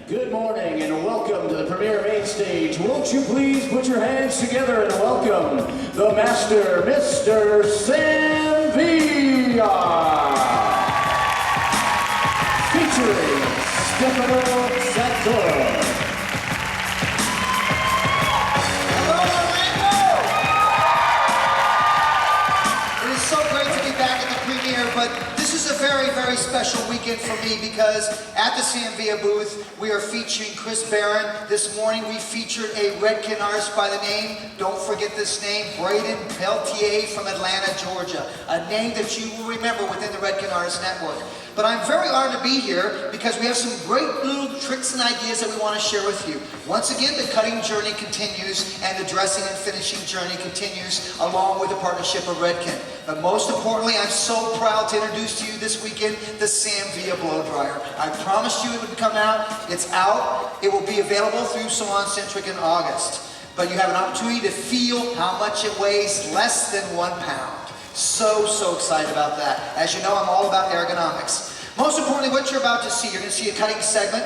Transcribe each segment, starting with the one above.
Good morning and welcome to the premiere main stage. Won't you please put your hands together and welcome the master, Mr. Sam Villa. Featuring Stefano Santoro. Hello, Orlando! It is so great to be back at the premiere, but this is a very, very special weekend for me because at the Sam Villa booth, we are featuring Chris Barron. This morning, we featured a Redken artist by the name, don't forget this name, Braden Peltier from Atlanta, Georgia. A name that you will remember within the Redken Artist Network. But I'm very honored to be here because we have some great little tricks and ideas that we want to share with you. Once again, the cutting journey continues and the dressing and finishing journey continues along with the partnership of Redken. But most importantly, I'm so proud to introduce to you this weekend the Sam Villa blow dryer. I promised you it would come out. It's out. It will be available through Salon Centric in August. But you have an opportunity to feel how much it weighs, less than 1 pound. So excited about that. As you know, I'm all about ergonomics. Most importantly, what you're about to see, you're going to see a cutting segment,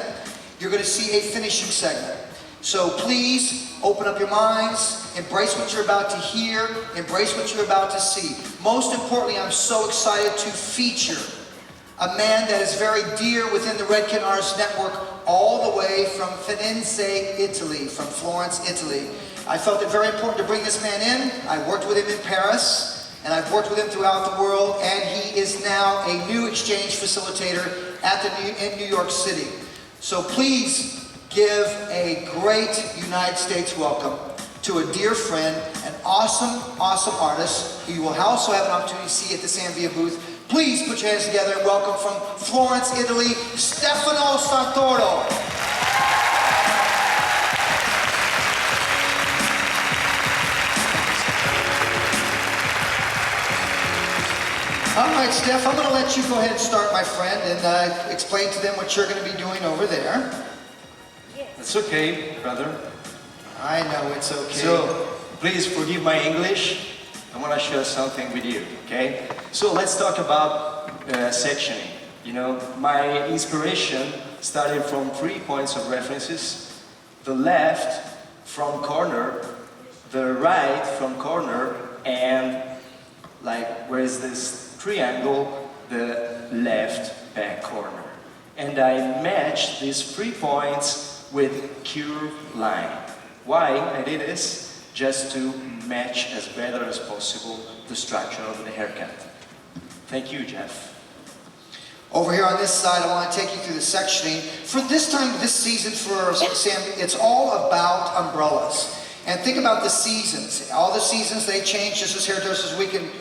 you're going to see a finishing segment. So please open up your minds, embrace what you're about to hear, embrace what you're about to see. Most importantly, I'm so excited to feature a man that is very dear within the Redken Artist Network, all the way from Firenze, Italy, from Florence, Italy. I felt it very important to bring this man in. I worked with him in Paris. And I've worked with him throughout the world, and he is now a new exchange facilitator in New York City. So please give a great United States welcome to a dear friend, an awesome artist who you will also have an opportunity to see at the Sam Villa booth. Please put your hands together and welcome from Florence, Italy, Stefano Santoro. All right, Steph, I'm going to let you go ahead and start, my friend, and explain to them what you're going to be doing over there. It's okay, brother. I know it's okay. So, please forgive my English. I want to share something with you, okay? So, let's talk about sectioning. You know, my inspiration started from 3 points of references. The left from corner, the right from corner, and like, where is this triangle, the left back corner. And I matched these 3 points with curved line. Why I did this? Just to match as better as possible the structure of the haircut. Thank you, Jeff. Over here on this side, I want to take you through the sectioning. For this time, this season for Sam, it's all about umbrellas. And think about the seasons. All the seasons, they change just as hairdressers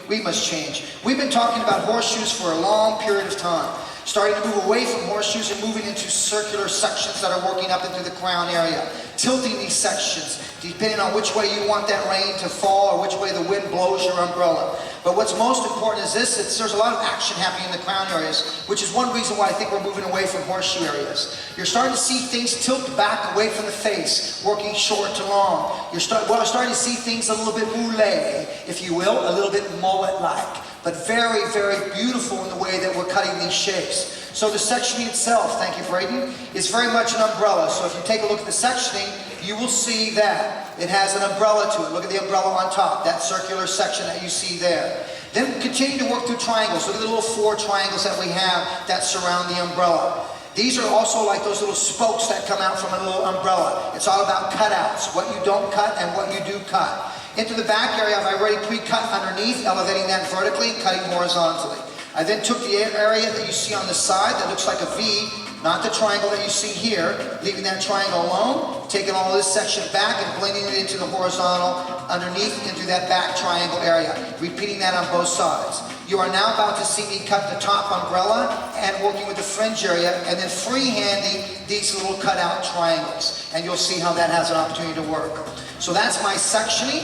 we must change. We've been talking about horseshoes for a long period of time. Starting to move away from horseshoes and moving into circular sections that are working up into the crown area. Tilting these sections, depending on which way you want that rain to fall or which way the wind blows your umbrella. But what's most important is this, there's a lot of action happening in the crown areas, which is one reason why I think we're moving away from horseshoe areas. You're starting to see things tilt back away from the face, working short to long. You're starting to see things a little bit moulé, if you will, a little bit mullet-like. But very, very beautiful in the way that we're cutting these shapes. So the sectioning itself, thank you, Braden, is very much an umbrella. So if you take a look at the sectioning, you will see that it has an umbrella to it. Look at the umbrella on top, that circular section that you see there. Then continue to work through triangles. Look at the little 4 triangles that we have that surround the umbrella. These are also like those little spokes that come out from a little umbrella. It's all about cutouts, what you don't cut and what you do cut. Into the back area, I've already pre-cut underneath, elevating that vertically, cutting horizontally. I then took the area that you see on the side that looks like a V, not the triangle that you see here, leaving that triangle alone, taking all of this section back and blending it into the horizontal underneath into that back triangle area, repeating that on both sides. You are now about to see me cut the top umbrella and working with the fringe area and then freehanding these little cutout triangles. And you'll see how that has an opportunity to work. So that's my sectioning,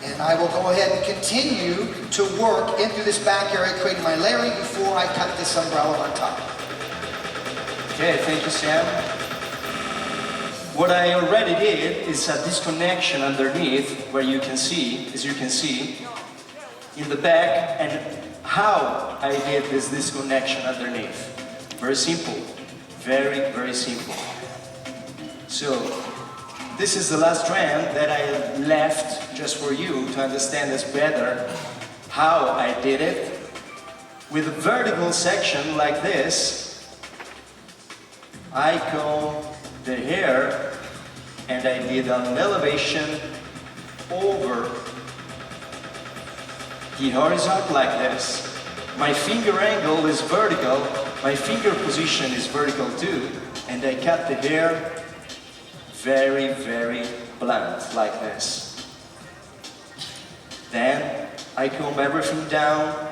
and I will go ahead and continue to work into this back area, creating my layering before I cut this umbrella on top. Okay, thank you, Sam. What I already did is a disconnection underneath where you can see, as you can see, in the back, and how I did this disconnection underneath. Very simple. Very, very simple. So this is the last strand that I left just for you to understand this better, how I did it. With a vertical section like this, I comb the hair and I did an elevation over the horizontal like this. My finger angle is vertical, my finger position is vertical too, and I cut the hair very, very blunt like this. Then I comb everything down,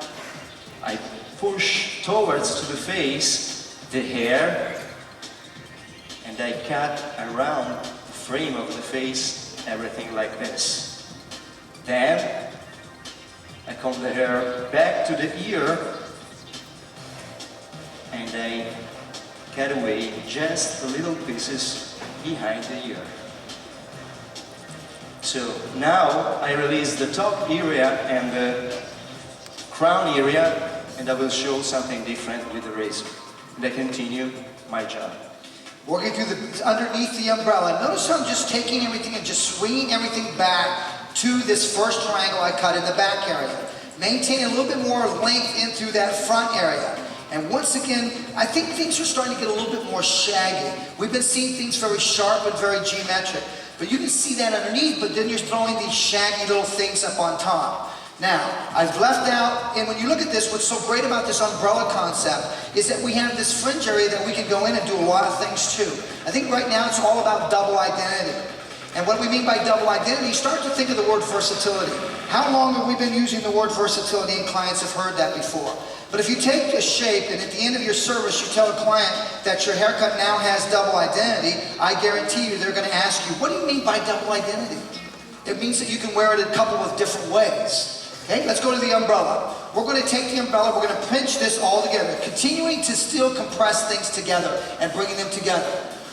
I push towards to the face the hair, and I cut around the frame of the face, everything like this. Then I comb the hair back to the ear, and I cut away just the little pieces behind the ear. So now I release the top area and the crown area, and I will show something different with the razor. And I continue my job. Working through the underneath the umbrella. Notice how I'm just taking everything and just swinging everything back to this first triangle I cut in the back area. Maintaining a little bit more length in through that front area. And once again, I think things are starting to get a little bit more shaggy. We've been seeing things very sharp and very geometric. But you can see that underneath, but then you're throwing these shaggy little things up on top. Now, I've left out, and when you look at this, what's so great about this umbrella concept is that we have this fringe area that we can go in and do a lot of things too. I think right now it's all about double identity. And what we mean by double identity, start to think of the word versatility. How long have we been using the word versatility, and clients have heard that before? But if you take a shape and at the end of your service you tell a client that your haircut now has double identity, I guarantee you they're going to ask you, what do you mean by double identity? It means that you can wear it a couple of different ways. Okay, let's go to the umbrella. We're going to take the umbrella, we're going to pinch this all together, continuing to still compress things together and bringing them together.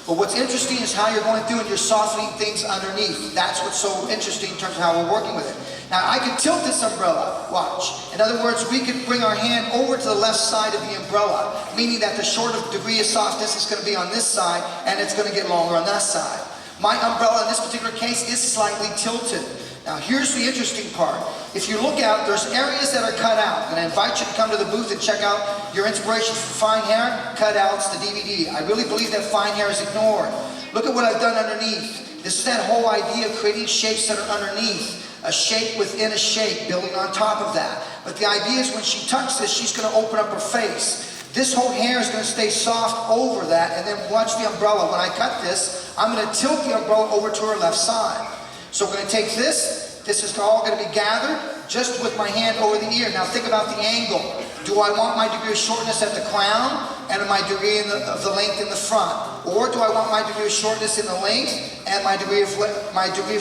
But what's interesting is how you're going through and you're softening things underneath. That's what's so interesting in terms of how we're working with it. Now I can tilt this umbrella, watch. In other words, we could bring our hand over to the left side of the umbrella, meaning that the shorter degree of softness is going to be on this side and it's going to get longer on that side. My umbrella in this particular case is slightly tilted. Now here's the interesting part. If you look out, there's areas that are cut out. And I invite you to come to the booth and check out your inspiration for fine hair, cutouts, the DVD. I really believe that fine hair is ignored. Look at what I've done underneath. This is that whole idea of creating shapes that are underneath. A shape within a shape, building on top of that. But the idea is when she tucks this, she's going to open up her face. This whole hair is going to stay soft over that, and then watch the umbrella. When I cut this, I'm going to tilt the umbrella over to her left side. So we're going to take this is all going to be gathered just with my hand over the ear. Now think about the angle. Do I want my degree of shortness at the crown and my degree of the length in the front? Or do I want my degree of shortness in the length and my degree of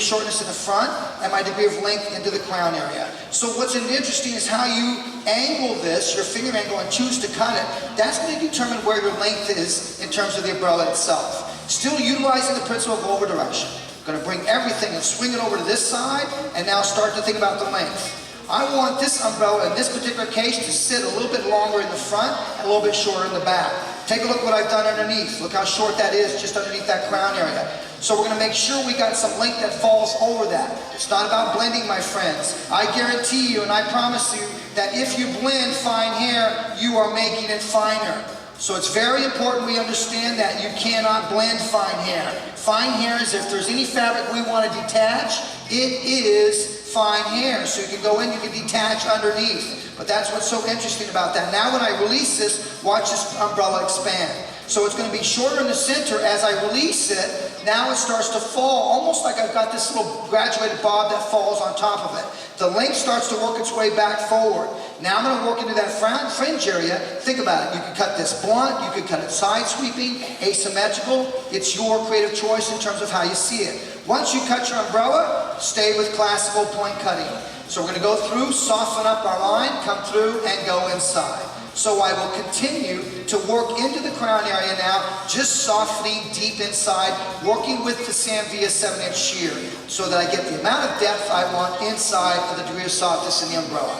shortness in the front and my degree of length into the crown area? So what's interesting is how you angle this, your finger angle, and choose to cut it. That's going to determine where your length is in terms of the umbrella itself. Still utilizing the principle of over direction. Going to bring everything and swing it over to this side and now start to think about the length. I want this umbrella in this particular case to sit a little bit longer in the front and a little bit shorter in the back. Take a look what I've done underneath. Look how short that is just underneath that crown area. So we're going to make sure we got some length that falls over that. It's not about blending, my friends. I guarantee you and I promise you that if you blend fine hair, you are making it finer. So it's very important we understand that you cannot blend fine hair. Fine hair is, if there's any fabric we want to detach, it is fine hair. So you can go in, you can detach underneath. But that's what's so interesting about that. Now when I release this, watch this umbrella expand. So it's going to be shorter in the center. As I release it, now it starts to fall, almost like I've got this little graduated bob that falls on top of it. The length starts to work its way back forward. Now I'm going to work into that fringe area. Think about it. You can cut this blunt, you can cut it side sweeping, asymmetrical. It's your creative choice in terms of how you see it. Once you cut your umbrella, stay with classical point cutting. So we're going to go through, soften up our line, come through, and go inside. So I will continue to work into the crown area now, just softening deep inside, working with the Sam Villa 7-inch shear so that I get the amount of depth I want inside of the degree of softness in the umbrella.